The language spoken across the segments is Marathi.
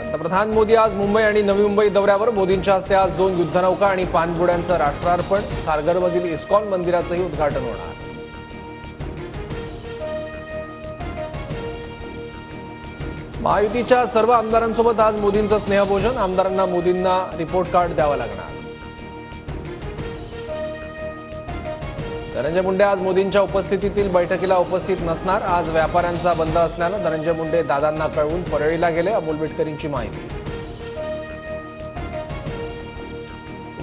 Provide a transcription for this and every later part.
पंतप्रधान मोदी आज मुंबई आणि नवी मुंबई दौऱ्यावर। मोदींच्या हस्ते आज 2 युद्धनौका आणि पाणबुड्यांचं राष्ट्रार्पण। खारघरमधील इस्कॉन मंदिराचंही उद्घाटन होणार। महायुतीच्या सर्व आमदारांसोबत आज मोदींचं स्नेहभोजन। आमदारांना मोदींना रिपोर्ट कार्ड द्यावं लागणार। धनंजय मुंडे आज मोदींच्या उपस्थितीतील बैठकीला उपस्थित नसणार। आज व्यापाऱ्यांचा बंद असल्यानं धनंजय मुंडे दादांना कळवून परळीला गेले। अमोल बिटकरींची माहिती।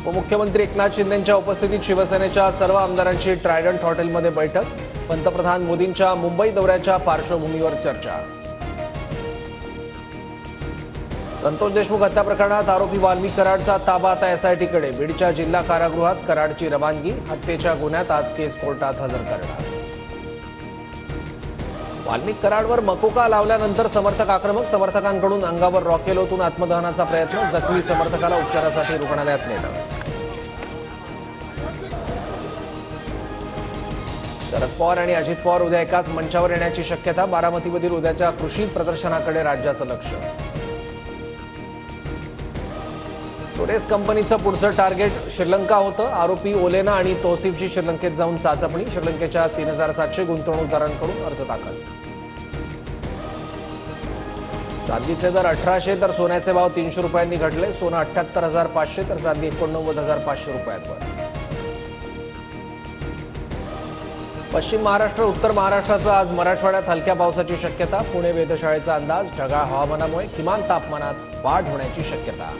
उपमुख्यमंत्री एकनाथ शिंदेंच्या उपस्थितीत शिवसेनेच्या सर्व आमदारांची ट्रायडंट हॉटेलमध्ये बैठक। पंतप्रधान मोदींच्या मुंबई दौऱ्याच्या पार्श्वभूमीवर चर्चा। संतोष देशमुख हत्या प्रकरणात आरोपी वाल्मिक कराडचा ताबा आता एसआयटीकडे। बीडच्या जिल्हा कारागृहात कराडची रवानगी। हत्येच्या गुन्ह्यात आज केस कोर्टात हजर करणार। वाल्मिक कराडवर मकोका लावल्यानंतर समर्थक आक्रमक। समर्थकांकडून अंगावर रॉकेल ओतून आत्मदहनाचा प्रयत्न। जखमी समर्थकाला उपचारासाठी रुग्णालयात नेलं। शरद पवार आणि अजित पवार उद्या एकाच मंचावर येण्याची शक्यता। बारामतीमधील उद्याच्या कृषी प्रदर्शनाकडे राज्याचं लक्ष। टोरेस कंपनीचं पुढचं टार्गेट श्रीलंका होतं। आरोपी ओलेना आणि तौसिफची श्रीलंकेत जाऊन चाचपणी। श्रीलंकेच्या 3700 गुंतवणूकदारांकडून अर्ज दाखल। चांदीचे दर 1800 तर सोन्याचे भाव 300 रुपयांनी घटले। सोनं 78,500 तर चांदी 89,500 रुपयांवर। पश्चिम महाराष्ट्र उत्तर महाराष्ट्राचं आज मराठवाड्यात हलक्या पावसाची शक्यता। पुणे वेधशाळेचा अंदाज। ढगाळ हवामानामुळे किमान तापमानात वाढ होण्याची शक्यता।